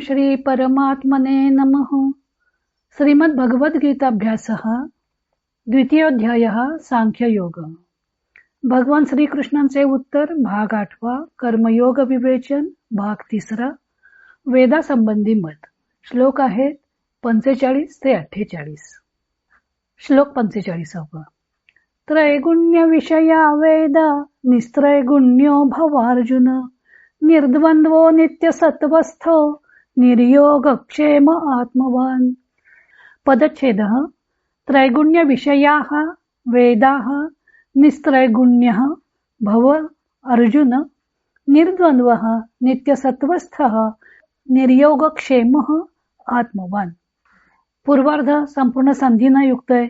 श्री परमात्मने नमः। श्रीमद्भगवद्गीताभ्यासः द्वितीयोऽध्यायः सांख्ययोग। भगवान श्रीकृष्णांचे उत्तर भाग 8 कर्मयोग विवेचन भाग 3 वेदासंबंधी मत। श्लोक आहेत 45 ते 48। श्लोक 45। त्रैगुण्य विषया वेद निस्त्रैगुण्यो भवार्जुन निर्द्वंद्वो नित्यसत्वस्थो निर्योगक्षेम आत्मवान्। पदच्छेदः त्रैगुण्य विषयाः वेदाः निस्त्रैगुण्यः भव अर्जुन निर्द्वंद्वः नित्यसत्वस्थः निर्योगक्षेमः आत्मवान्। पूर्वार्ध संपूर्ण संधीनं युक्त आहे।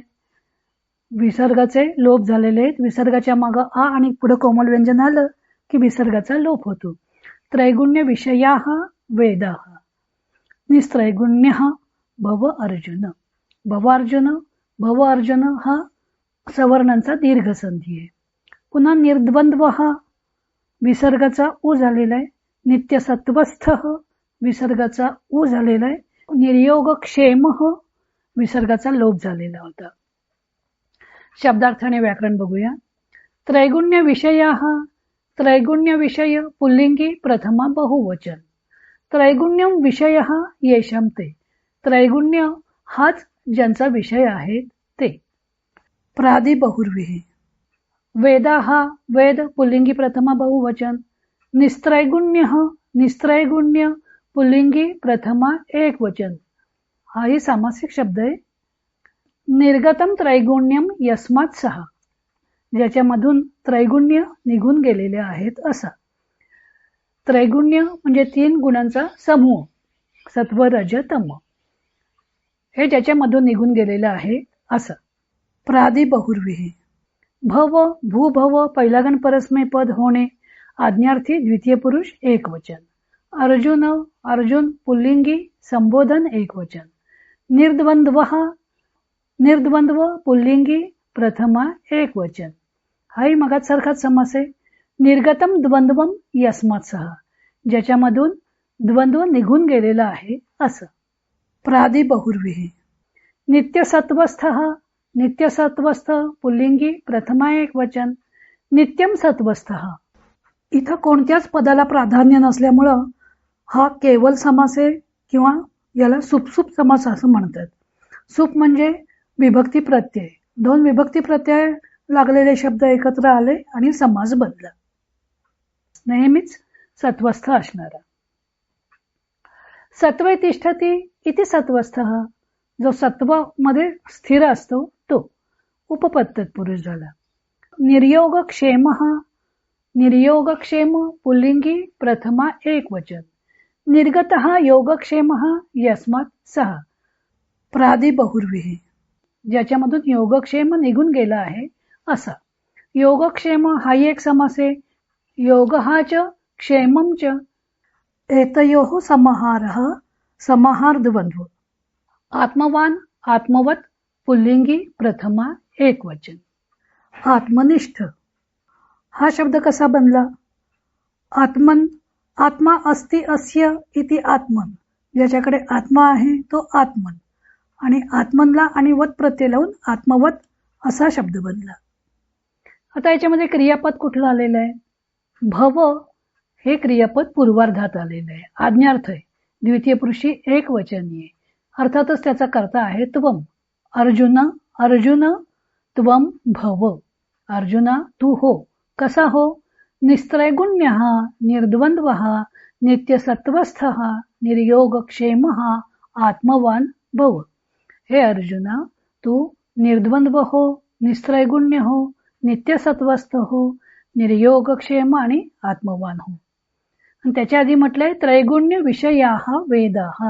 विसर्गाचे लोप झालेले आहेत। विसर्गाच्या मागे आ आणि पुढे कोमल व्यंजन आलं की विसर्गाचा लोप होतो। त्रैगुण्य विषयाः वेदाः निस्त्रैगुण्यः भव अर्जुन। भव अर्जुन हा सवर्णांचा दीर्घ संधी आहे। पुन्हा निर्द्वंद्व विसर्गाचा उ झालेला आहे। नित्यसत्वस्थ विसर्गाचा उ झालेला आहे। निर्योगक्षेम विसर्गाचा लोप झालेला होता। शब्दार्थाने व्याकरण बघूया। त्रैगुण्य विषयाः त्रैगुण्य विषय पुल्लिंगी प्रथमा बहुवचन। त्रैगुण्यम विषयः येषां ते। त्रैगुण्य हाच ज्यांचा विषय आहे ते। प्रादि बहुर्वीः वेदाः वेद पुल्लिंगी प्रथमा बहुवचन। निस्त्रैगुण्यः निस्त्रैगुण्य पुल्लिंगी प्रथमा एकवचन। हाही सामासिक शब्द आहे। निर्गतम त्रैगुण्यम यस्मात् सह ज्याच्यामधून त्रैगुण्य निघून गेलेले आहेत असा। त्रैगुण्य म्हणजे 3 गुणांचा समूह सत्व रज तम हे ज्याच्यामधून निघून गेलेलं आहे असं। प्रादि बहुर्वीः भव भूभव पहिलागण परस्मै पद होणे आज्ञार्थी द्वितीय पुरुष एकवचन। अर्जुन अर्जुन पुल्लिंगी संबोधन एकवचन। निर्द्वंद्व पुल्लिंगी प्रथमा एकवचन। हाही मगात सारखाच समास आहे। निर्गतम द्वंद्वम यस्मात् सह ज्याच्यामधून द्वंद्व निघून गेलेला आहे असं। प्रादि बहुर्वीः नित्यसत्वस्थ नित्यसत्वस्थ पुल्लिंगी प्रथमा एकवचन। नित्यम सत्वस्थ इथं कोणत्याच पदाला प्राधान्य नसल्यामुळं हा केवल समास आहे किंवा याला सुपसुप समास असं म्हणतात। सुप म्हणजे विभक्ती प्रत्यय। 2 विभक्ती प्रत्यय लागलेले शब्द एकत्र आले आणि समास बनला। नेहमीच सत्वस्थ असणारा। सत्वे तिष्ठती इति सत्वस्थः जो सत्व मध्ये स्थिर असतो तो उपपद तत्पुरुष झाला। निर्योगक्षेम निर्योगक्षेम पुल्लिंगी प्रथमा एकवचन। निर्गतः योगक्षेमः यस्मात् सह। प्रादि बहुर्वीः ज्याच्यामधून योगक्षेम निघून गेला आहे असा। योगक्षेम हाही एक समास आहे। योगः च क्षेमं च एतयोः समाहारः समाहार द्वंद्व। आत्मवान आत्मवत पुल्लिंगी प्रथमा एकवचन। आत्मनिष्ठ हा शब्द कसा बनला। आत्मन आत्मा अस्ति अस्य इति आत्मन ज्याच्याकडे आत्मा आहे तो आत्मन आणि आत्मनला आणि वत प्रत्यय लावून आत्मवत असा शब्द बनला। आता याच्यामध्ये क्रियापद कुठलं आलेलं आहे। भव हे क्रियापद पूर्वार्धात आलेलं आहे। आज्ञार्थ आहे। द्वितीय पुरुषी एकवचनी आहे। अर्थातच त्याचा कर्ता आहे त्वम। अर्जुन अर्जुन त्वम भव अर्जुना तू हो। कसा हो। निस्त्रैगुण्यः निर्द्वंद्वः नित्यसत्वस्थः निर्योगक्षेमः आत्मवान भव। हे अर्जुना तू निर्द्वंद्व हो निस्त्रैगुण्य हो नित्यसत्वस्थ हो निर्योगक्षेम आणि आत्मवान हो। आणि त्याच्या आधी म्हटलंय त्रैगुण्य विषयाः वेदाः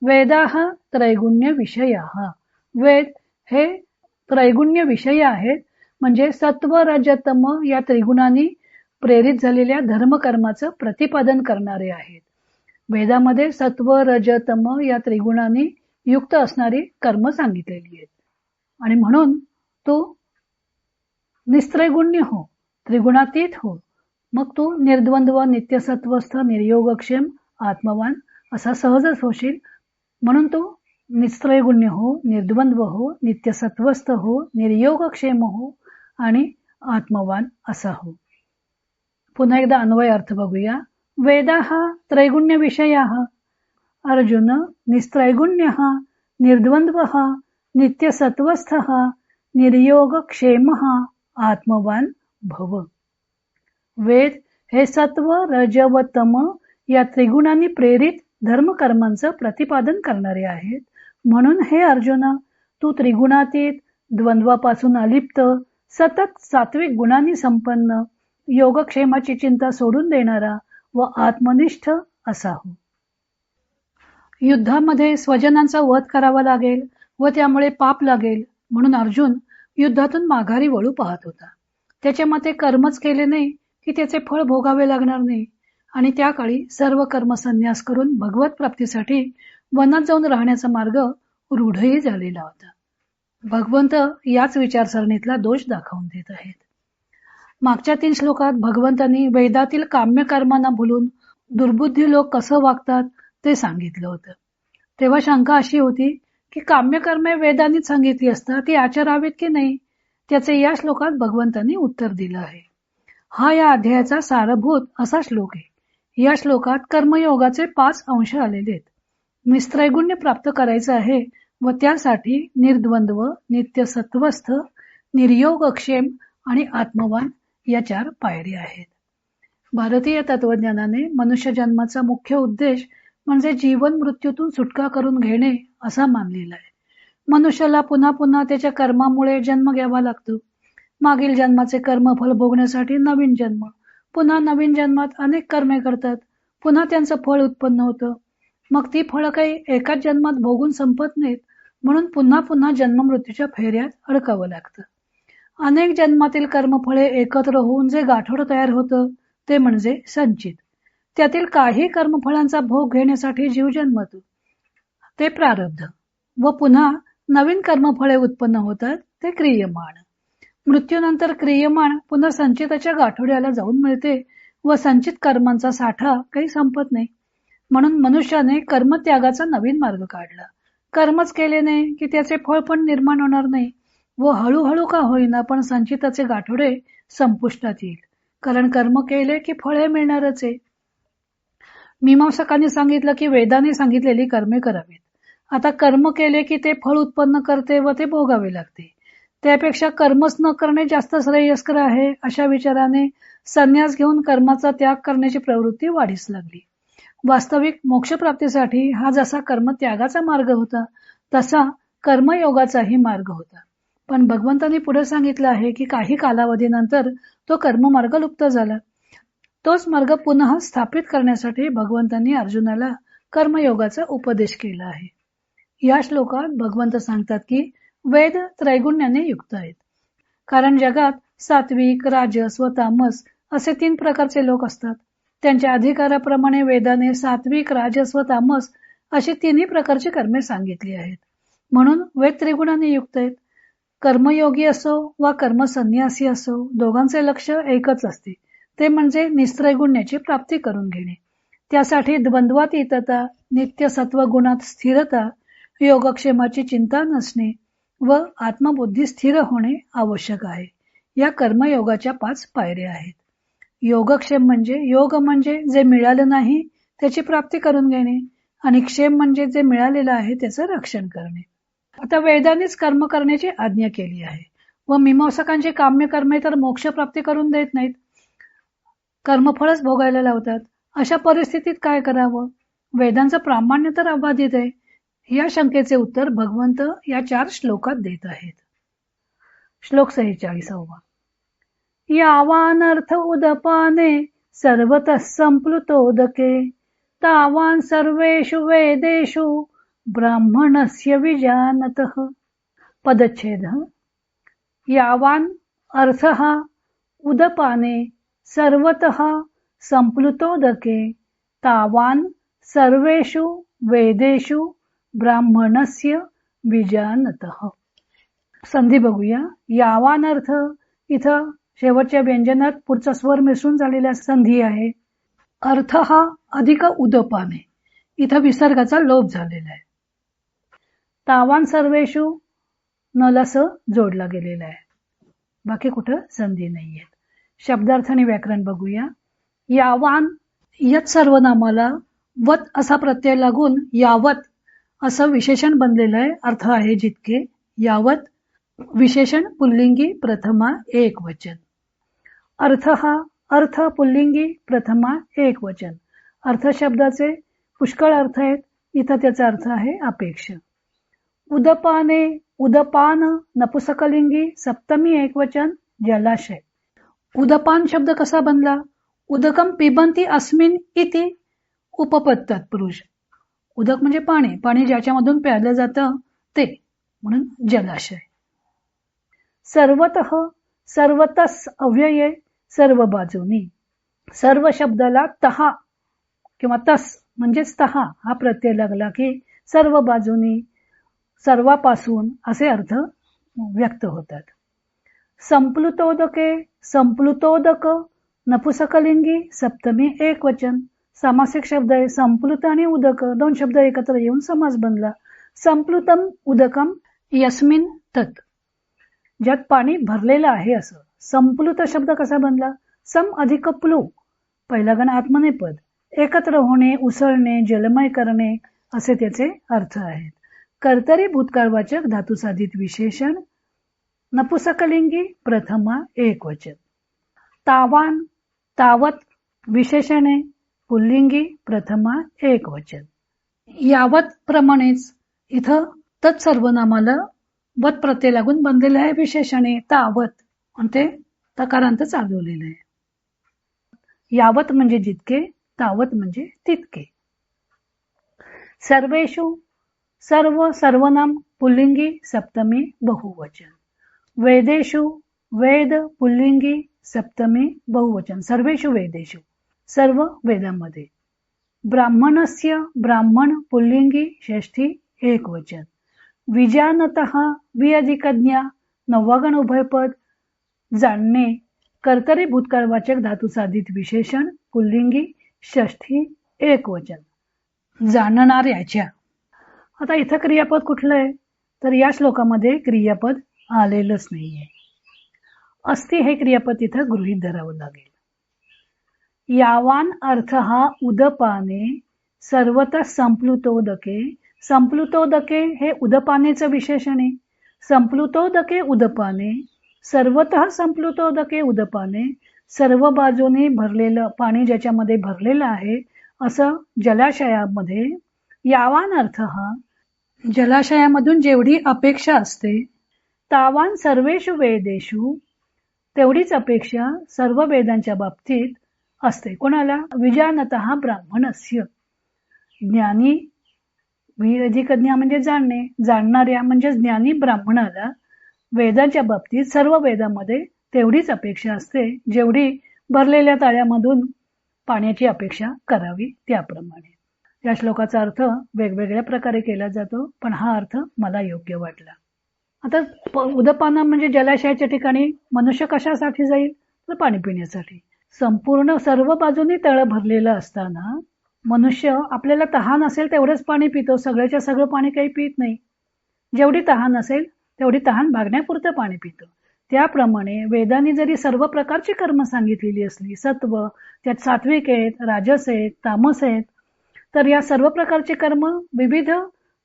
वेदाः त्रैगुण्य विषयाः। वेद हे त्रैगुण्य विषय आहेत म्हणजे सत्व रजतम या त्रिगुणांनी प्रेरित झालेल्या धर्मकर्माचं प्रतिपादन करणारे आहेत। वेदामध्ये सत्व रजतम या त्रिगुणांनी युक्त असणारी कर्म सांगितलेली आहेत आणि म्हणून तू निस्त्रैगुण्य हो त्रिगुणातीत हो मग तू निर्द्वंद्व नित्यसत्वस्थ निर्योगक्षेम आत्मवान असा सहजच होशील. म्हणून तू निस्त्रैगुण्य हो, निर्द्वंद्व हो, नित्यसत्वस्थ हो, निर्योगक्षेम हो आणि आत्मवान असा हो. पुन्हा एकदा अन्वय अर्थ बघूया. वेदाः त्रैगुण्य विषयाः. अर्जुन निस्त्रैगुण्यः निर्द्वंद्वः नित्यसत्वस्थः निर्योगक्षेमः आत्मवान भव. वेद हे सत्व रजव तम या त्रिगुणांनी प्रेरित धर्मकर्मांचं प्रतिपादन करणारे आहेत. म्हणून हे अर्जुन, तू त्रिगुणातीत, द्वंद्वापासून अलिप्त, सतत सात्विक गुणांनी संपन्न, योगक्षेमाची चिंता सोडून देणारा व आत्मनिष्ठ असा हो. युद्धामध्ये स्वजनांचा वध करावा लागेल व त्यामुळे पाप लागेल म्हणून अर्जुन युद्धातून माघारी वळू पाहत होता. त्याच्या मते कर्मच केले नाही की त्याचे फळ भोगावे लागणार नाही आणि त्या काळी सर्व कर्म संन्यास करून भगवत प्राप्तीसाठी वनात जाऊन राहण्याचा मार्ग रूढही झालेला होता. भगवंत याच विचारसरणीतला दोष दाखवून देत आहेत. मागच्या 3 श्लोकात भगवंतांनी वेदातील काम्य कर्मांना भुलून दुर्बुद्धी लोक कसं वागतात ते सांगितलं होतं. तेव्हा शंका अशी होती की काम्य कर्मे वेदांनीच सांगितली असता ती आचरावीत की नाही. त्याचे या श्लोकात भगवंतांनी उत्तर दिलं आहे. हा या अध्यायाचा सारभूत असा श्लोक आहे. या श्लोकात कर्मयोगाचे 5 अंश आलेले आहेत. निस्त्रैगुण्य प्राप्त करायचं आहे व त्यासाठी निर्द्वंद्व, नित्य सत्वस्थ, निर्योगक्षेम आणि आत्मवान या 4 पायऱ्या आहेत. भारतीय तत्वज्ञानाने मनुष्य जन्माचा मुख्य उद्देश म्हणजे जीवन मृत्यूतून सुटका करून घेणे असा मानलेला आहे. मनुष्याला पुन्हा पुन्हा त्याच्या कर्मामुळे जन्म घ्यावा लागतो. मागील जन्माचे कर्मफल भोगण्यासाठी नवीन जन्म, पुन्हा नवीन जन्मात अनेक कर्मे करतात, पुन्हा त्यांचं फळ उत्पन्न होतं. मग ती फळं काही एकाच जन्मात भोगून संपत नाहीत, म्हणून पुन्हा पुन्हा जन्म मृत्यूच्या फेऱ्यात अडकावं लागतं. अनेक जन्मातील कर्मफळे एकत्र होऊन जे गाठोडं तयार होतं ते म्हणजे संचित. त्यातील काही कर्मफळांचा भोग घेण्यासाठी जीव जन्मतो, ते प्रारब्ध, व पुन्हा नवीन कर्मफळे उत्पन्न होतात ते क्रियमाण. मृत्यूनंतर क्रियमाण पुन्हा संचिताच्या गाठोड्याला जाऊन मिळते व संचित कर्मांचा साठा काही संपत नाही. म्हणून मनुष्याने कर्मत्यागाचा नवीन मार्ग काढला. कर्मच केले नाही की त्याचे फळ पण निर्माण होणार नाही व हळूहळू का होईना पण संचिताचे गाठोडे संपुष्टात येईल. कारण कर्म केले की फळे मिळणारच आहे. मीमांसकांनी सांगितलं की वेदाने सांगितलेली कर्मे करावीत. आता कर्म केले की ते फळ उत्पन्न करते व ते भोगावे लागते. त्यापेक्षा कर्मच न करणे जास्त श्रेयस्कर आहे अशा विचाराने संन्यास घेऊन कर्माचा त्याग करण्याची प्रवृत्ती वाढीस लागली. वास्तविक मोक्षप्राप्तीसाठी हा जसा कर्मत्यागाचा मार्ग होता तसा कर्मयोगाचाही मार्ग होता. पण भगवंतांनी पुढे सांगितलं आहे की काही कालावधीनंतर तो कर्ममार्ग लुप्त झाला. तोच मार्ग पुन्हा स्थापित करण्यासाठी भगवंतांनी अर्जुनाला कर्मयोगाचा उपदेश केला आहे. या श्लोकात भगवंत सांगतात की वेद त्रैगुण्याने युक्त आहेत. कारण जगात सात्विक, राजस व तामस असे 3 प्रकारचे लोक असतात. त्यांच्या अधिकाराप्रमाणे वेदाने सात्विक, राजस व तामस अशी 3 प्रकारची कर्मे सांगितली आहेत. म्हणून वेद त्रिगुणाने युक्त आहेत. कर्मयोगी असो वा कर्मसन्यासी असो, दोघांचे लक्ष एकच असते, ते म्हणजे निस्त्रैगुण्याची प्राप्ती करून घेणे. त्यासाठी द्वंद्वातीतता, नित्य सत्व गुणात स्थिरता, योगक्षेमाची चिंता नसणे व आत्मबुद्धी स्थिर होणे आवश्यक आहे. या कर्मयोगाच्या 5 पायऱ्या आहेत. योगक्षेम म्हणजे योग म्हणजे जे मिळालं नाही त्याची प्राप्ती करून घेणे आणि क्षेम म्हणजे जे मिळालेलं आहे त्याचं रक्षण करणे. आता वेदानेच कर्म करण्याची आज्ञा केली आहे व मीमांसकांची काम्य कर्मे तर मोक्ष प्राप्ती करून देत नाहीत, कर्मफळच भोगायला लावतात. अशा परिस्थितीत काय करावं? वेदांचं प्रामाण्य तर अबाधित आहे. या शंकेचे उत्तर भगवंत या 4 श्लोकात देत आहेत. श्लोक 46. यावानर्थ उदपाने सर्वतः संप्लुतोदके तावान सर्वेषु वेदेषु ब्राह्मणस्य विजानतः. पदच्छेद. यावान अर्थः उदपाने सर्वतः संप्लुतोदके तावान सर्वेषु वेदेषु ब्राह्मणस्य विजानतः. संधी बघूया. यावान अर्थ इथं शेवटच्या व्यंजनात पुढचा स्वर मिसळून झालेला संधी आहे. अर्थ हा अधिक उदपाने. इथं विसर्गाचा लोप झालेला आहे. तावान सर्वेषु नलस जोडला गेलेला आहे. बाकी कुठं संधी नाहीये. शब्दार्थ आणि व्याकरण बघूया. यावान यत सर्वनामाला वत असा प्रत्यय लागून यावत असं विशेषण बनलेलं आहे. अर्थ आहे जितके. यावत विशेषण पुल्लिंगी प्रथमा एक वचन. अर्थ हा अर्थ पुल्लिंगी प्रथमा एक वचन. अर्थ शब्दाचे पुष्कळ अर्थ आहेत. इथं त्याचा अर्थ आहे अपेक्षा. उदपाने उदपान नपुसकलिंगी सप्तमी एक वचन जलाशय. उदपान शब्द कसा बनला? उदकम पिबंती अस्मिन इति उपपद तत्पुरुष. उदक म्हणजे पाणी, पाणी ज्याच्यामधून प्यायलं जातं ते, म्हणून जलाशय. सर्वतः सर्वतस अव्यये सर्व बाजूनी. सर्व शब्दाला तहा किंवा तस म्हणजेच तहा हा प्रत्यय लागला की सर्व बाजूनी सर्वापासून असे अर्थ व्यक्त होतात. संप्लुतोदके संप्लुतोदक नपुसकलिंगी सप्तमी एक वचन. सामासिक शब्द आहे. संप्लुत आणि उदक दोन शब्द एकत्र येऊन समास बनला. संप्लुतम उदकम यस्मिन तत्, ज्यात पाणी भरलेलं आहे असं. संप्लुत शब्द कसा बनला? सम अधिक प्लू, पहिला गण आत्मनेपद, एकत्र होणे, उसळणे, जलमय करणे असे त्याचे अर्थ आहेत. कर्तरी भूतकाळवाचक धातुसाधित विशेषण. नपुसकलिंगी प्रथमा एक वचन. तावान तावत विशेषणे पुल्लिंगी प्रथमा एक वचन. यावत प्रमाणेच इथं तत्सर्वनामाला वत प्रत्यय लागून बनलेलं आहे विशेषणे तावत, आणि ते तकारांत चालवलेलं आहे. यावत म्हणजे जितके, तावत म्हणजे तितके. सर्वेषु सर्व सर्वनाम पुल्लिंगी सप्तमी बहुवचन. वेदेषु वेद पुल्लिंगी सप्तमी बहुवचन. सर्वेषु वेदेषु सर्व वेदामध्ये. ब्राह्मणस्य ब्राह्मण पुल्लिंगी षष्ठी एक वचन. विजानतः विअधिकज्ञा नववागण उभयपद. जाणणे कर्तरी भूतकाळवाचक धातुसाधित विशेषण पुल्लिंगी षष्ठी एक वचन. जाणणाऱ्याच्या. आता इथं क्रियापद कुठलं आहे? तर या श्लोकामध्ये क्रियापद आलेलंच नाहीये. अस्ति हे क्रियापद इथं गृहीत धरावं लागेल. यावान अर्थ हा उदपाने सर्वतः संप्लुतोदके. संप्लुतोदके हे उदपानेचं विशेषण आहे. संप्लुतोदके उदपाने, सर्वतः संप्लुतोदके उदपाने, सर्व बाजूने भरलेलं पाणी ज्याच्यामध्ये भरलेलं आहे असं जलाशयामध्ये. यावान अर्थ हा जलाशयामधून जेवढी अपेक्षा असते, तावान सर्वेषु वेदेषु तेवढीच अपेक्षा सर्व वेदांच्या बाबतीत असते. कोणाला? विजानतः ब्राह्मणस्य, ज्ञानी, विअधिकज्ञा म्हणजे जाणणे, जाणणाऱ्या म्हणजे ज्ञानी ब्राह्मणाला वेदांच्या बाबतीत सर्व वेदामध्ये तेवढीच अपेक्षा असते जेवढी भरलेल्या ताळ्यामधून पाण्याची अपेक्षा करावी त्याप्रमाणे. या श्लोकाचा अर्थ वेगवेगळ्या प्रकारे केला जातो, पण हा अर्थ मला योग्य वाटला. आता उदपाना म्हणजे जलाशयाच्या ठिकाणी मनुष्य कशासाठी जाईल? तर पाणी पिण्यासाठी. संपूर्ण सर्व बाजूनी तळ भरलेलं असताना मनुष्य आपल्याला तहान असेल तेवढंच पाणी पितो, सगळ्याच्या सगळं पाणी काही पित नाही. जेवढी तहान असेल तेवढी तहान भागण्यापुरतं पाणी पितो. त्याप्रमाणे वेदांनी जरी सर्व प्रकारची कर्म सांगितलेली असली, सत्व त्यात सात्विक आहेत, राजस आहेत, तामस आहेत, तर या सर्व प्रकारची कर्म विविध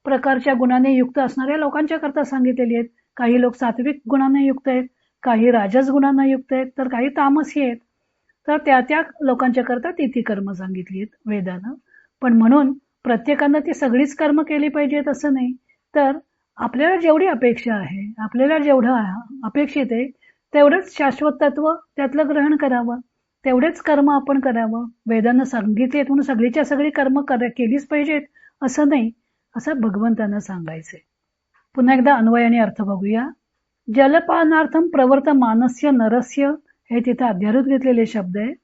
प्रकारच्या गुणाने युक्त असणाऱ्या लोकांच्या करता सांगितलेली आहेत. काही लोक सात्विक गुणाने युक्त आहेत, काही राजस गुणांना युक्त आहेत, तर काही तामसी आहेत. तर त्या लोकांच्या करता ती कर्म सांगितली आहेत वेदानं. पण म्हणून प्रत्येकानं ती सगळीच कर्म केली पाहिजेत असं नाही. तर आपल्याला जेवढी अपेक्षा आहे, आपल्याला जेवढं अपेक्षित आहे तेवढंच शाश्वत तत्व त्यातलं ग्रहण करावं, तेवढेच कर्म आपण करावं. वेदानं सांगितले म्हणून सगळीच्या सगळी कर्म केलीच पाहिजेत असं नाही, असं भगवंतांना सांगायचंय. पुन्हा एकदा अन्वय आणि अर्थ बघूया. जलपानार्थम प्रवर्तमानस्य नरस्य हे तिथं अध्यारूत घेतलेले शब्द आहेत.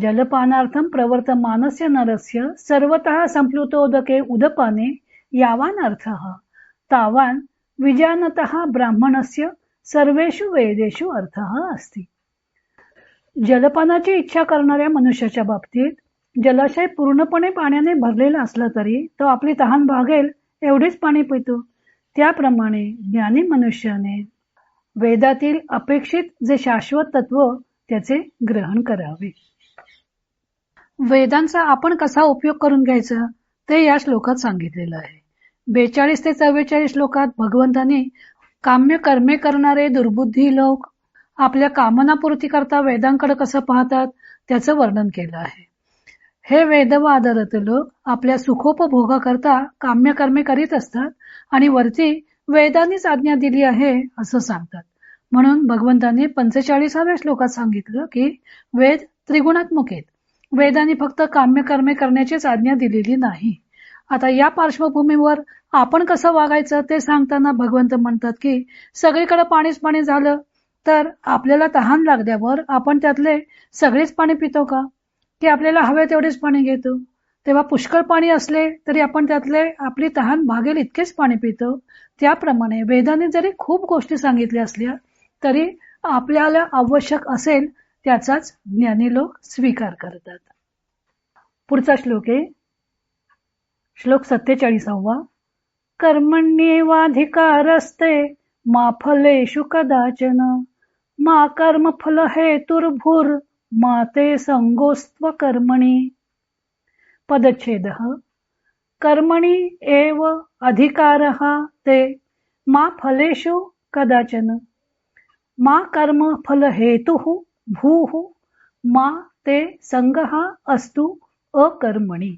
जलपानार्थम प्रवर्तमानस्य नरस्य सर्वतः संप्लुतोदके उदपाने यावान अर्थः तावान विजानतः ब्राह्मणस्य सर्वेषु वेदेषु अर्थः अस्ति. जलपानाची इच्छा करणाऱ्या मनुष्याच्या बाबतीत जलाशय पूर्णपणे पाण्याने भरलेला असला तरी तो आपली तहान भागेल एवढेच पाणी पितो. त्याप्रमाणे ज्ञानी मनुष्याने वेदातील अपेक्षित जे शाश्वत तत्व त्याचे ग्रहण करावे. वेदांचा आपण कसा उपयोग करून घ्यायचा ते या श्लोकात सांगितलेलं आहे. 42 ते 44 श्लोकात भगवंतांनी काम्य कर्मे करणारे दुर्बुद्धी लोक आपल्या कामनापूर्ती करता वेदांकडे कसं पाहतात त्याचं वर्णन केलं आहे. हे वेदवादरत लोक आपल्या सुखोपभोगाकरता काम्य कर्मे करीत असतात आणि वरती वेदांनीच आज्ञा दिली आहे असं सांगतात. म्हणून भगवंतांनी 45व्या श्लोकात सांगितलं की वेद त्रिगुणात्मक आहेत. वेदांनी फक्त काम्य कर्मे करण्याचीच आज्ञा दिलेली नाही. आता या पार्श्वभूमीवर आपण कसं वागायचं ते सांगताना भगवंत म्हणतात की सगळीकडे पाणीच पाणी झालं तर आपल्याला तहान लागल्यावर आपण त्यातले सगळेच पाणी पितो का, की आपल्याला हवे तेवढेच पाणी घेतो? तेव्हा पुष्कळ पाणी असले तरी आपण त्यातले आपली तहान भागेल इतकेच पाणी पितो. त्याप्रमाणे वेदांनी जरी खूप गोष्टी सांगितल्या असल्या तरी आपल्याला आवश्यक असेल त्याचाच ज्ञानी लोक स्वीकार करतात. पुढचा श्लोक आहे श्लोक 47. कर्मण्येवाधिकारस्ते मा फलेषु कदाचन मा कर्मफल हेतुर्भुर मा ते संगोस्त्व कर्मणि. पदच्छेदः कर्मणि एव अधिकारः ते मा फलेषु कदाचन मा कर्मफल हेतुः भूः मा ते संगः अस्तु अकर्मणि.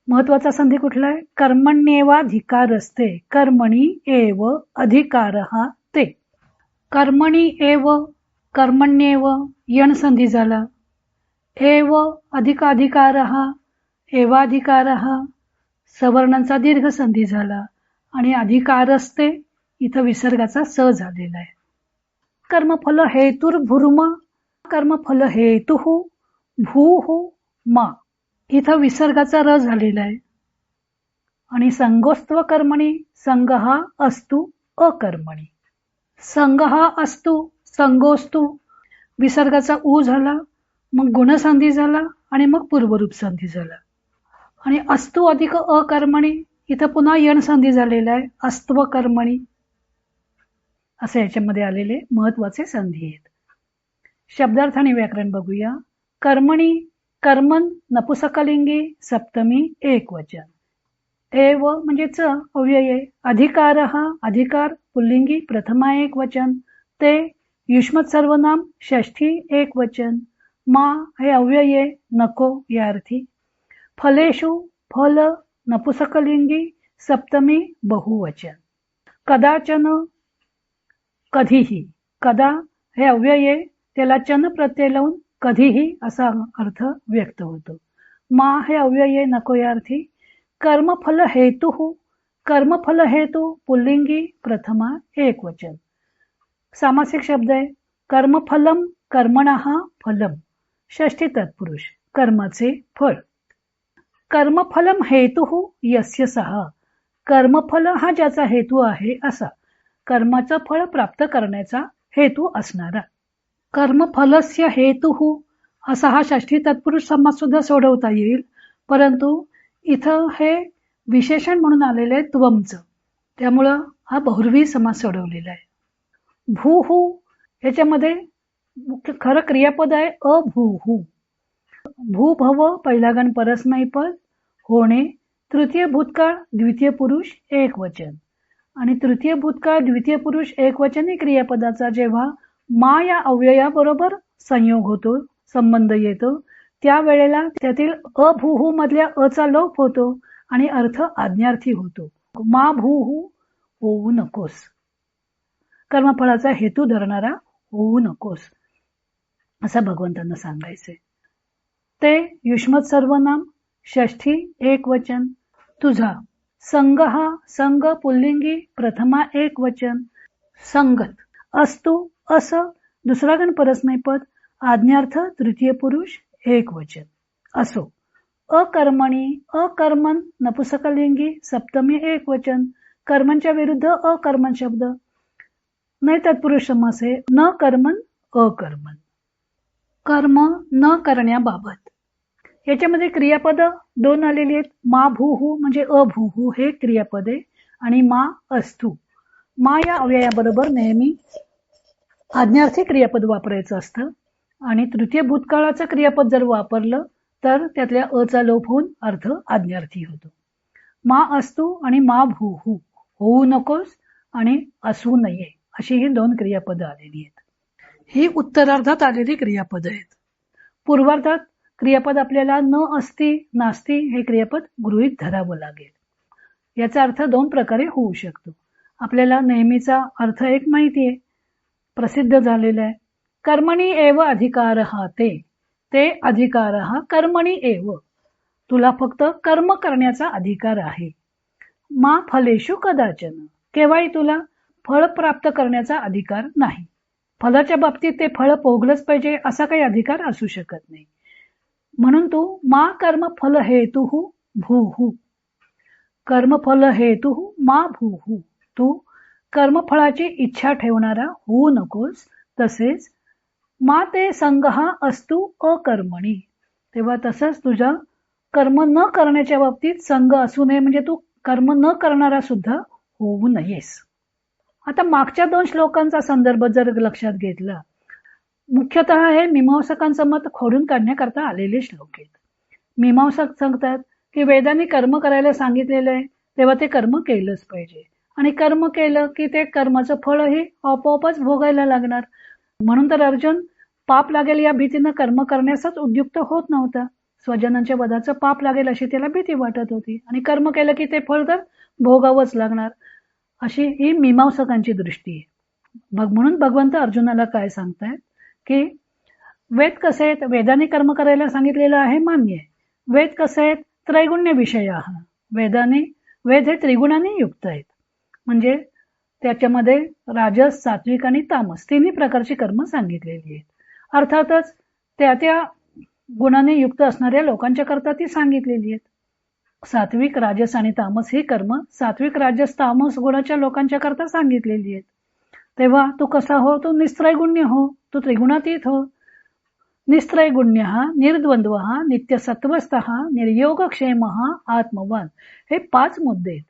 महत्वाचा संधी कुठला आहे? कर्मण्येवाधिकारस्ते, कर्मणि एव अधिकारः ते. कर्मणि एव, कर्मण्येव यण संधी झाला. एव अधिकाधिकारः, एवाधिकारः सवर्णांचा दीर्घ संधी झाला आणि अधिकारस्ते इथं विसर्गाचा स झालेला आहे. कर्मफल हेतुर्भुर्म, कर्मफल हेतुः भूः मा इथं विसर्गाचा र झालेला आहे आणि संगोस्त्व कर्मणी, संग हा अस्तु अकर्मणी. संग हा अस्तु, संगोस्तु विसर्गाचा उ झाला, मग गुणसंधी झाला आणि मग पूर्वरूप संधी झाला. आणि अस्तु अधिक अकर्मणी इथं पुन्हा यण संधी झालेला आहे, अस्त्व कर्मणी असे याच्यामध्ये आलेले महत्वाचे संधी आहेत. शब्दार्थ आणि व्याकरण बघूया. कर्मणी कर्मन नपुसकलिंगी सप्तमी एकवचन. एव म्हणजे च अव्यय. अधिकार हा अधिकार पुल्लिंगी प्रथमा एकवचन. ते युष्मत सर्वनाम षष्ठी एकवचन. मा हे अव्यय नको या अर्थी. फलेषु फल नपुसकलिंगी सप्तमी बहुवचन. कदाचन कधीही. कदा हे अव्यय त्याला चन प्रत्यय लावून कधीही असा अर्थ व्यक्त होतो. मा हे अव्यय नको या अर्थी. कर्मफल हेतु, कर्मफल हेतु पुल्लिंगी प्रथमा एकवचन. सामासिक शब्द आहे. कर्मफलम कर्मणः फलम षष्ठी तत्पुरुष कर्माचे फळ. कर्मफलम हेतु यस्य सः, कर्मफल हा ज्याचा हेतू आहे असा, कर्माचं फळ प्राप्त करण्याचा हेतू असणारा. कर्मफलस्य हेतुः असा हा षष्ठी तत्पुरुष समास सुद्धा सोडवता येईल, परंतु इथं हे विशेषण म्हणून आलेलं आहे त्वमचं, त्यामुळं हा बहुर्वी समास सोडवलेला आहे. भूः याच्यामध्ये मुख्य खरं क्रियापद आहे अभूः. भूभव पहिला गण परस्मैपद पद होणे. तृतीय भूतकाळ द्वितीय पुरुष एकवचन आणि तृतीय भूतकाळ द्वितीय पुरुष एकवचनी क्रियापदाचा जेव्हा मा या अव्ययाबरोबर संयोग होतो, संबंध येतो, त्यावेळेला त्यातील अभूहू मधल्या अचा लोप होतो आणि अर्थ आज्ञार्थी होतो. मा भूहू होऊ नकोस, कर्मफळाचा हेतू धरणारा होऊ नकोस असं भगवंतांना सांगायचे. ते युष्मत सर्वनाम षष्ठी एकवचन. तुझा. संग हा संग पुल्लिंगी प्रथमा एकवचन. संगत. अस्तु असं दुसरा गण परस्मैपद आज्ञार्थ तृतीय पुरुष एकवचन. असो. अकर्मणी अकर्मन नपुसकलिंगी सप्तमी एकवचन. कर्मणच्या विरुद्ध अकर्मन शब्द नाही तत्पुरुष समास आहे. न कर्मन अकर्मन. कर्म न करण्याबाबत याच्यामध्ये क्रियापद दोन आलेली आहेत. मा भूहू म्हणजे अभूहू हे क्रियापद आहे आणि मा अस्तु. मा या अव्ययाबरोबर नेहमी आज्ञार्थी क्रियापद वापरायचं असतं आणि तृतीय भूतकाळाचं क्रियापद जर वापरलं तर त्यातल्या अचा लोप होऊन अर्थ आज्ञार्थी होतो. मा अस्तु आणि मा भूहू, होऊ नकोस आणि असू नये, अशी ही दोन क्रियापद आलेली आहेत. ही उत्तरार्धात आलेली क्रियापद आहेत. पूर्वार्धात क्रियापद आपल्याला न असती नास्ती हे क्रियापद गृहीत धरावं लागेल. याचा अर्थ दोन प्रकारे होऊ शकतो. आपल्याला नेहमीचा अर्थ एक माहिती आहे, प्रसिद्ध झालेला आहे. कर्मणी एव अधिकारः ते अधिकारः कर्मणी एव. तुला फक्त कर्म करण्याचा अधिकार आहे. मा फलेषु कदाचन, केव्हाही तुला फळ प्राप्त करण्याचा अधिकार नाही. फलाच्या बाबतीत ते फळ भोगलंच पाहिजे असा काही अधिकार असू शकत नाही. म्हणून तू मा कर्म फल हेतुहु भूहू, कर्मफल हेतुहु मा भूहू, तू कर्मफळाची इच्छा ठेवणारा होऊ नकोस. तसेच मा ते संगः अस्तु अकर्मणी, तेव्हा तसंच तुझा कर्म न करण्याच्या बाबतीत संग असू नये, म्हणजे तू कर्म न करणारा सुद्धा होऊ नयेस. आता मागच्या दोन श्लोकांचा संदर्भ जर लक्षात घेतला, मुख्यतः हे मीमांसकांचं मत खोडून काढण्याकरता आलेले श्लोक आहेत. मीमांसक सांगतात की वेदांनी कर्म करायला सांगितलेलं आहे तेव्हा ते कर्म केलंच पाहिजे आणि कर्म केलं की ते कर्माचं फळही आपोआपच भोगायला लागणार. म्हणून तर अर्जुन पाप लागेल या भीतीनं कर्म करण्यासच उद्युक्त होत नव्हता. स्वजनांच्या वधाचं पाप लागेल अशी त्याला भीती वाटत होती आणि कर्म केलं की ते फळ तर भोगावंच लागणार, अशी ही मीमांसकांची दृष्टी आहे. म्हणून भगवंत अर्जुनाला काय सांगतायत की वेद कसे आहेत, वेदाने कर्म करायला सांगितलेलं आहे मान्य आहे. वेद कसे आहेत, त्रैगुण्य विषय. वेद हे त्रिगुणाने युक्त आहेत, म्हणजे त्याच्यामध्ये राजस, सात्विक आणि तामस तिन्ही प्रकारची कर्म सांगितलेली आहेत. अर्थातच त्या गुणाने युक्त असणाऱ्या लोकांच्या करता ती सांगितलेली आहेत. सात्विक, राजस आणि तामस ही कर्म सात्विक, राजस, तामस गुणाच्या लोकांच्या करता सांगितलेली आहेत. तेव्हा तू कसा हो, तू निस्त्रैगुण्य हो, तू त्रिगुणातीत हो. निस्त्रैगुण्य निर्द्वंद्व नित्यसत्वस्थ निर्योगक्षेम आत्मवान, हे 5 मुद्दे आहेत.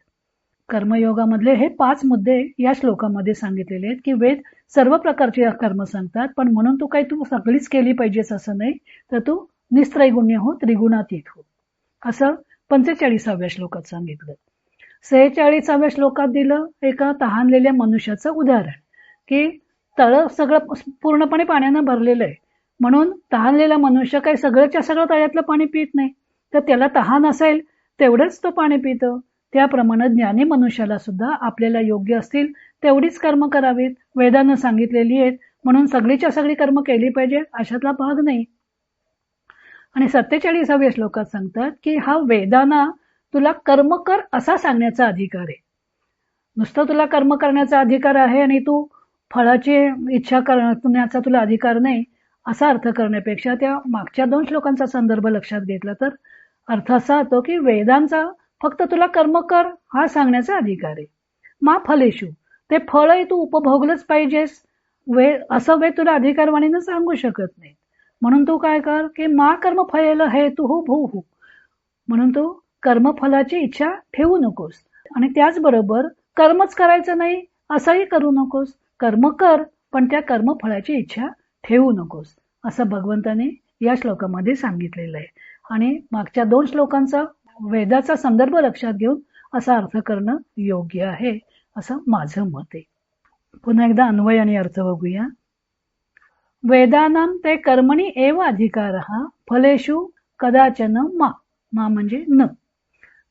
कर्मयोगामधले हे 5 मुद्दे या श्लोकामध्ये सांगितलेले आहेत की वेद सर्व प्रकारचे कर्म सांगतात, पण म्हणून तू सगळीच केली पाहिजेस असं नाही, तर तू निस्त्रैगुण्य हो, त्रिगुणातीत हो, असं 45व्या श्लोकात सांगितलं. 46व्या श्लोकात दिलं एका तहानलेल्या मनुष्याचं उदाहरण की तळ सगळं पूर्णपणे पाण्यानं भरलेलं आहे, म्हणून तहानलेला मनुष्य काही सगळंच्या सगळं तळ्यातलं पाणी पित नाही, तर त्याला तहान असेल तेवढंच तो पाणी पितो. त्याप्रमाणे ज्ञानी मनुष्याला सुद्धा आपल्याला योग्य असतील तेवढीच कर्म करावीत, वेदानं सांगितलेली आहेत, म्हणून सगळीच्या सगळी कर्म केली पाहिजे अशातला भाग नाही. आणि 47व्या श्लोकात सांगतात की हा वेदांना तुला कर्म कर असा सांगण्याचा अधिकार आहे. नुसतं तुला कर्म करण्याचा अधिकार आहे आणि तू फळाची इच्छा करण्याचा तुला अधिकार नाही, असा अर्थ करण्यापेक्षा त्या मागच्या 2 श्लोकांचा संदर्भ लक्षात घेतला तर अर्थ असा होतो की वेदांचा फक्त तुला कर्म कर हा सांगण्याचा अधिकार आहे. मा फलेषु, ते फळही तू उपभोगलंच पाहिजेस, असं वेद तुला अधिकारवाणीनं सांगू शकत नाही. म्हणून तू काय कर की मा कर्म फल हेतुहु भूहू, म्हणून तू कर्मफलाची इच्छा ठेवू नकोस आणि त्याचबरोबर कर्मच करायचं नाही असंही करू नकोस. कर्म कर पण त्या कर्मफळाची इच्छा ठेवू नकोस, असं भगवंताने या श्लोकामध्ये सांगितलेलं आहे. आणि मागच्या 2 श्लोकांचा वेदाचा संदर्भ लक्षात घेऊन असा अर्थ करणं योग्य आहे, असं माझं मत आहे. पुन्हा एकदा अन्वय आणि अर्थ बघूया. वेदानां ते कर्मणी एव अधिकारः फलेषु कदाचन मा, मा म्हणजे न.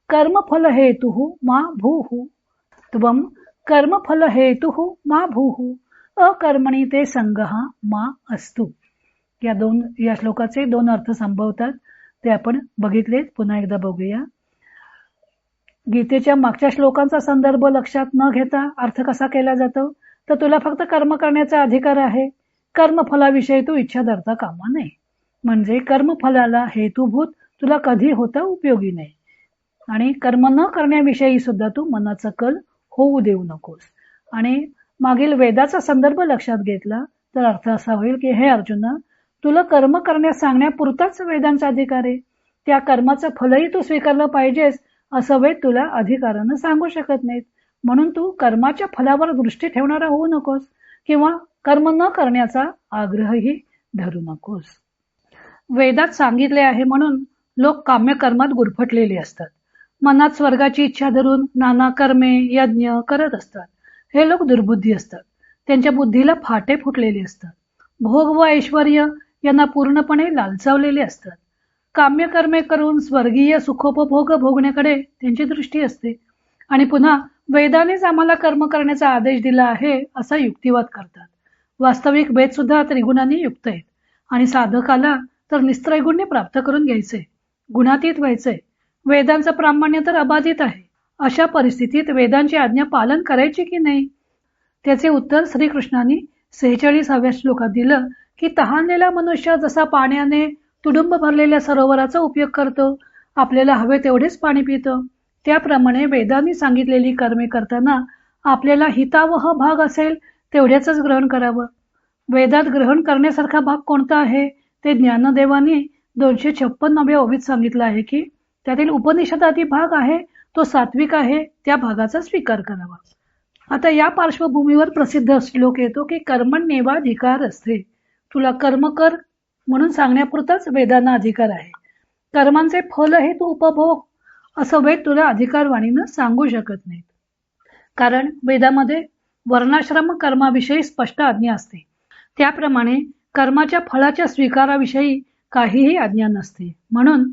कर्मफल हेतुः मा भूहु त्वं कर्मफल हेतुः मा भूहु अकर्मणी ते संगः मा अस्तु. या श्लोकाचे 2 अर्थ संभवतात, ते आपण बघितले. पुन्हा एकदा बघूया. गीतेच्या मागच्या श्लोकांचा संदर्भ लक्षात न घेता अर्थ कसा केला जातो, तर तुला फक्त कर्म करण्याचा अधिकार आहे, कर्मफलाविषयी तू इच्छा धरता कामा नये. म्हणजे कर्मफलाला हेतुभूत तुला कधी होता उपयोगी नाही आणि कर्म न करण्याविषयी सुद्धा तू मनाचा कल होऊ देऊ नकोस. आणि मागील वेदाचा संदर्भ लक्षात घेतला तर अर्थ असा होईल की हे अर्जुना, तुला कर्म करण्यास सांगण्यापुरताच वेदांचा अधिकार आहे, त्या कर्माचं फलही तू स्वीकारलं पाहिजेस असं वेद तुला अधिकारानं सांगू शकत नाहीत. म्हणून तू कर्माच्या फलावर दृष्टी ठेवणारा होऊ नकोस किंवा कर्म न करण्याचा आग्रहही धरू नकोस. वेदात सांगितले आहे म्हणून लोक काम्य कर्मात गुरफटलेले असतात. मनात स्वर्गाची इच्छा धरून नाना कर्मे यज्ञ करत असतात. हे लोक दुर्बुद्धी असतात. त्यांच्या बुद्धीला फाटे फुटलेले असतात. भोग व ऐश्वर यांना पूर्णपणे लालचावलेले असतात. काम्य कर्मे करून स्वर्गीय सुखोपभोग भोगण्याकडे त्यांची दृष्टी असते आणि पुन्हा वेदानेच आम्हाला कर्म करण्याचा आदेश दिला आहे असा युक्तिवाद करतात. वास्तविक वेद सुद्धा त्रिगुणांनी युक्त आहेत आणि साधकाला तर निस्त्रैगुण्य प्राप्त करून घ्यायचे, गुणातीत व्हायचे. वेदांचं प्रामाण्य तर अबाधित आहे. अशा परिस्थितीत वेदांची आज्ञा पालन करायची की नाही? त्याचे उत्तर श्रीकृष्णांनी 46व्या श्लोकात दिलं की तहानलेला मनुष्य जसा पाण्याने तुडुंब भरलेल्या सरोवराचा उपयोग करतो, आपल्याला हवे तेवढेच पाणी पितो, त्याप्रमाणे वेदांनी सांगितलेली कर्मे करताना आपल्याला हितावह भाग असेल तेवढ्याच ग्रहण करावं. वेदात ग्रहण करण्यासारखा भाग कोणता आहे ते ज्ञानदेवांनी 256व्या ओवीत सांगितलं आहे की त्यातील उपनिषदादी भाग आहे तो सात्विक आहे, त्या भागाचा स्वीकार करावा. आता या पार्श्वभूमीवर प्रसिद्ध श्लोक येतो की कर्मण्येवाधिकार असते. तुला कर्म कर म्हणून सांगण्यापुरताच वेदांना अधिकार आहे. कर्मांचे फल हे तू उपभोग असं वेद तुला अधिकारवाणीनं सांगू शकत नाहीत. कारण वेदामध्ये वर्णाश्रम कर्माविषयी स्पष्ट आज्ञा असते. त्याप्रमाणे कर्माच्या फळाच्या स्वीकाराविषयी काहीही आज्ञा नसते. म्हणून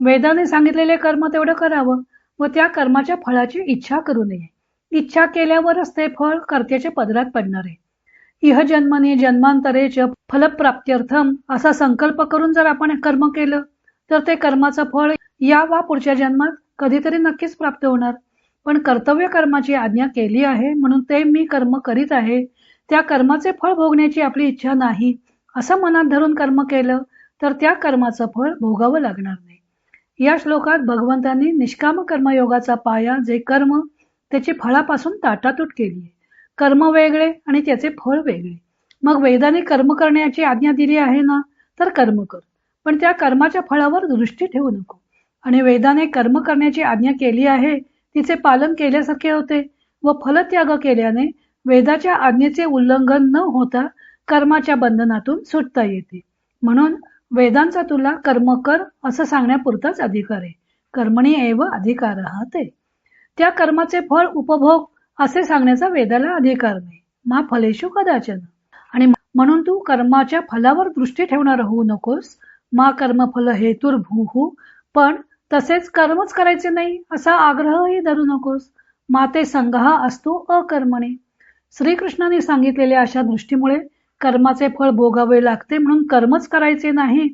वेदाने सांगितलेले कर्म तेवढं करावं व त्या कर्माच्या फळाची इच्छा करू नये. इच्छा केल्यावरच ते फळ कर्त्याच्या पदरात पडणार आहे. इह जन्मने जन्मांतरेच फलप्राप्त्यर्थम असा संकल्प करून जर आपण कर्म केलं तर ते कर्माचं फळ या वा पुढच्या जन्मात कधीतरी नक्कीच प्राप्त होणार. पण कर्तव्य कर्माची आज्ञा केली आहे म्हणून ते मी कर्म करीत आहे, त्या कर्माचे फळ भोगण्याची आपली इच्छा नाही असं मनात धरून कर्म केलं तर त्या कर्माचं फळ भोगावं लागणार नाही. या श्लोकात भगवंतांनी निष्काम कर्मयोगाचा पाया जे कर्म त्याची फळापासून ताटातूट केली आहे. कर्म वेगळे आणि त्याचे फळ वेगळे. मग वेदाने कर्म करण्याची आज्ञा दिली आहे ना तर कर्म कर, पण त्या कर्माच्या फळावर दृष्टी ठेवू नको. आणि वेदाने कर्म करण्याची आज्ञा केली आहे तिचे पालन केल्यासारखे होते व फलत्याग केल्याने वेदाच्या आज्ञेचे उल्लंघन न होता कर्माच्या बंधनातून सुटता येते. म्हणून वेदांचा तुला कर्म कर असं सांगण्यापुरताच अधिकार आहे. कर्मणी एव अधिकारः ते. त्या कर्माचे फळ उपभोग असे सांगण्याचा वेदाला अधिकार नाही. मा फलेषु कदाचन. आणि म्हणून तू कर्माच्या फलावर दृष्टी ठेवणार होऊ नकोस. मा कर्मफल हेतुर्भूः. पण तसेच कर्मच करायचे नाही असा आग्रहही धरू नकोस. माते संगः असतो अकर्मणे. श्रीकृष्णाने सांगितलेल्या अशा दृष्टीमुळे कर्माचे फळ भोगावे लागते म्हणून कर्मच करायचे नाही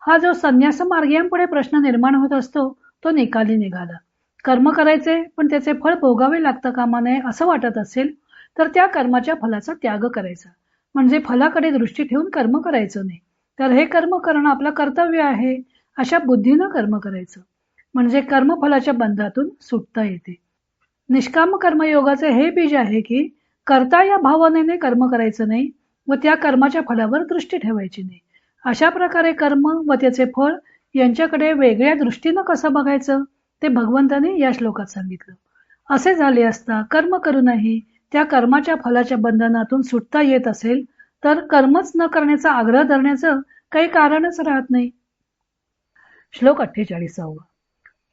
हा जो संन्यास मार्गीयांपुढे प्रश्न निर्माण होत असतो तो निकाली निघाला. कर्म करायचे पण त्याचे फळ भोगावे लागतं कामा नये असं वाटत असेल तर त्या कर्माच्या फलाचा त्याग करायचा. म्हणजे फलाकडे दृष्टी ठेवून कर्म करायचं नाही, तर हे कर्म करणं आपलं कर्तव्य आहे अशा बुद्धीनं कर्म करायचं. म्हणजे कर्मफलाच्या बंधातून सुटता येते. निष्काम कर्मयोगाचे हे बीज आहे की कर्ता या भावनेने कर्म करायचं नाही व त्या कर्माच्या फलावर दृष्टी ठेवायची नाही. अशा प्रकारे कर्म व त्याचे फळ यांच्याकडे वेगळ्या दृष्टीनं कसं बघायचं ते भगवंताने या श्लोकात सांगितलं. असे झाले असता कर्म करूनही त्या कर्माच्या फलाच्या बंधनातून सुटता येत असेल तर कर्मच न करण्याचा आग्रह धरण्याचं काही कारणच राहत नाही. श्लोक 48.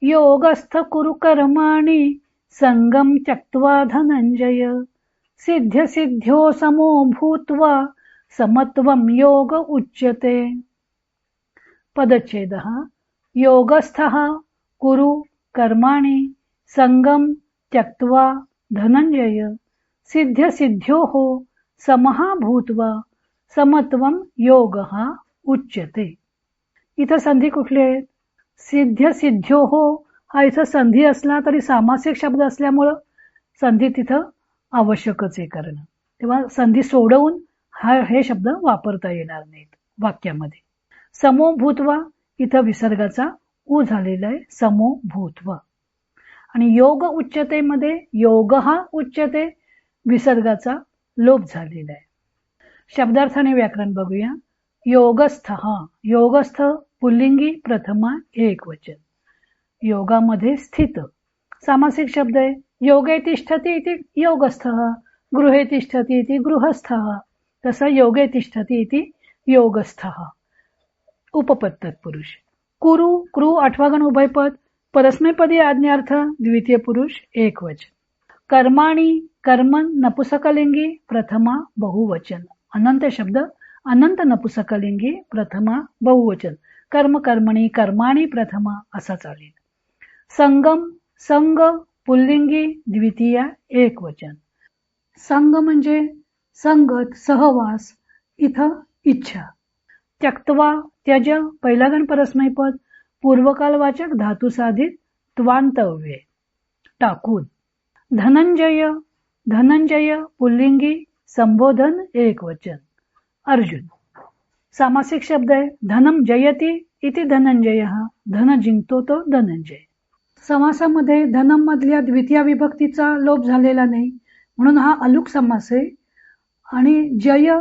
योगस्थ कुरु कर्माणि संगम त्यक्त्वा धनंजय सिद्ध्य सिद्ध्यो समो भूत्वा समत्वम योग उच्यते. पदच्छेदः. योगस्थः कुरु कर्माणि संगम त्यक्त्वा धनंजय सिद्ध्य सिद्ध्योः समः भूत्वा समत्वम योगः उच्यते. इथं संधी कुठली आहेत? सिद्ध्य सिद्ध्योः हा इथं संधी असला तरी सामासिक शब्द असल्यामुळं संधी तिथं आवश्यकच आहे करणं. तेव्हा संधी सोडवून हे शब्द वापरता येणार नाहीत वाक्यामध्ये. समो भूत्वा इथं विसर्गाचा उ झालेला आहे, समो भूत्वा. आणि योग उच्चतेमध्ये योग हा उच्चते विसर्गाचा लोप झालेला आहे. शब्दार्थाने व्याकरण बघूया. योगस्थ. योगस्थ पुल्लिंगी प्रथमा एकवचन. योगामध्ये स्थित सामासिक शब्द आहे. योगे तिष्ठती इति योगस्थः, गृहे तिष्ठती इति गृहस्थः. तसं योगे तिष्ठती इति योगस्थः. उपपद तत्पुरुष. कुरु कृ आठवागण उभयपद, परस्मैपदी आज्ञार्थ द्वितीय पुरुष एकवचन. कर्माणि कर्मन नपुसकलिंगी प्रथमा बहुवचन. अनंत शब्द अनंत नपुसकलिंगी प्रथमा बहुवचन. कर्म कर्मणी कर्माणि प्रथमा असा चालेल. संगम संग पुल्लिंगी द्वितीया एकवचन. संग म्हणजे संगत सहवास, इथं इच्छा. त्यक्त्वा त्यज पहिला गण परस्मैपद, पूर्वकालवाचक धातू साधित त्वांतव्ये टाकून. धनंजय धनंजय पुल्लिंगी संबोधन एकवचन. अर्जुन सामासिक शब्द आहे. धनम जयती इति धनंजय, धन जिंकतो तो धनंजय. समासामध्ये धनम मधल्या द्वितीय विभक्तीचा लोप झालेला नाही म्हणून हा अलुक समास आहे. आणि जय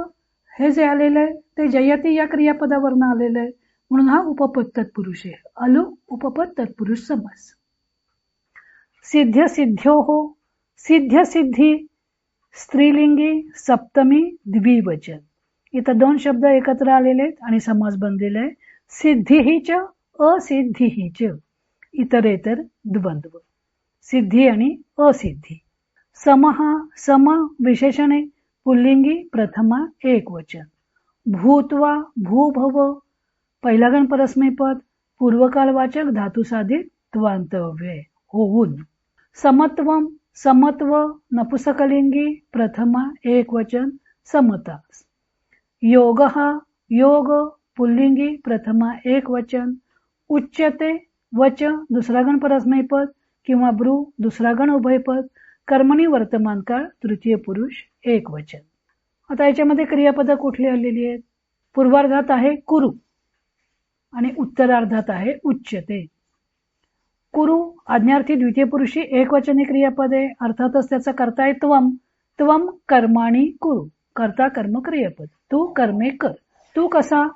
हे जे आलेलं आहे ते जयती या क्रियापदावरनं आलेलं आहे म्हणून हा उपपद तत्पुरुष आहे. अलु उपपद तत्पुरुष समास. सिद्ध्य सिद्ध्योः सिद्ध्य सिद्धी स्त्रीलिंगी सप्तमी द्विवचन. इथं दोन शब्द एकत्र आलेले आहेत आणि समास बनलेला आहे. सिद्धीच असिद्धीच, इतरेतर द्वंद्व. सिद्धी आणि असिद्धी. समहा सम विशेषणे पुल्लिंगी प्रथमा एकवचन. भूत्वा भूभव पहिला गण परस्मैपद, पूर्वकालवाचक धातू साधित त्वांतव्ये होऊन. समत्वम समत्व नपुसकलिंगी प्रथमा एकवचन समता. योगः योग पुल्लिंगी प्रथमा एकवचन. उच्यते वच दुसरा गण परस्मैपद किंवा ब्रू दुसरा गण उभयपद, कर्मणी वर्तमान काळ तृतीय पुरुष एकवचन. आता याच्यामध्ये क्रियापदं कुठली आलेली आहेत? पूर्वार्धात आहे कुरु आणि उत्तरार्धात आहे उच्यते. कुरु आज्ञार्थी द्वितीय पुरुषी एकवचनी क्रियापद आहे. अर्थातच त्याचा कर्ता आहे त्वम. त्वम कर्माणि कुरु, कर्ता कर्म क्रियापद. तू कर्मे कर. तू कसा?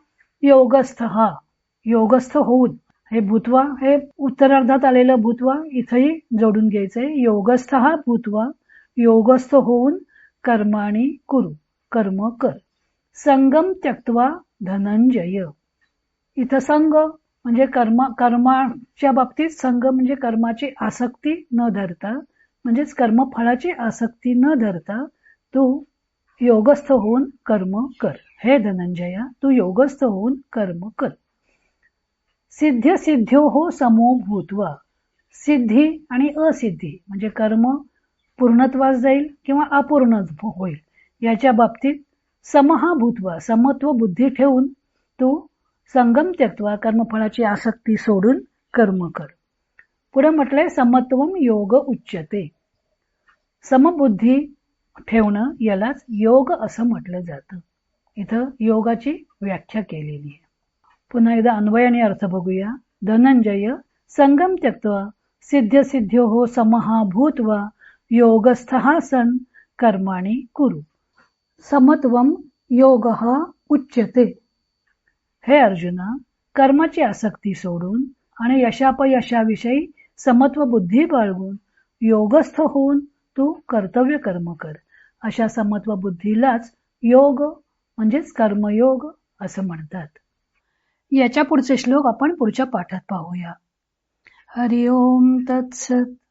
योगस्थ, योगस्थ होऊन. हे भूत्वा हे उत्तरार्धात आलेलं भूत्वा इथंही जोडून घ्यायचंय. योगस्थ भूत्वा योगस्थ होऊन कर्माणि कुरु, कर्म कर. संगम त्यक्त्वा धनंजय. इथं संग म्हणजे कर्माच्या बाबतीत संग म्हणजे कर्माची आसक्ती न धरता, म्हणजेच कर्मफळाची आसक्ती न धरता तू योगस्थ होऊन कर्म कर. हे धनंजया, तू योगस्थ होऊन कर्म कर. सिद्ध्य सिद्ध्योः समो भूत्वा. सिद्धी आणि असिद्धी म्हणजे कर्म पूर्णत्वास जाईल किंवा अपूर्ण होईल याच्या बाबतीत समहा भूत्वा समत्व बुद्धी ठेवून तू संगम त्यक्त्वा कर्मफळाची आसक्ती सोडून कर्म कर. पुढे म्हटलंय समत्वम योग उच्यते. समबुद्धी ठेवणं यालाच योग असं म्हटलं जातं. इथं योगाची व्याख्या केलेली आहे. पुन्हा एकदा अन्वय आणि अर्थ बघूया. धनंजय संगम त्यक्त्वा सिद्ध्य सिद्ध्योः समहा भूत्वा योगस्थः सन् कर्माणि कुरु. समत्वम योगः उच्यते. हे अर्जुना, कर्माची आसक्ती सोडून आणि यशापयशाविषयी समत्व बुद्धी बाळगून योगस्थ होऊन तू कर्तव्य कर्म कर. अशा समत्व बुद्धीलाच योग म्हणजेच कर्मयोग असं म्हणतात. याच्या पुढचे श्लोक आपण पुढच्या पाठात पाहूया. हरि ओम तत्सत.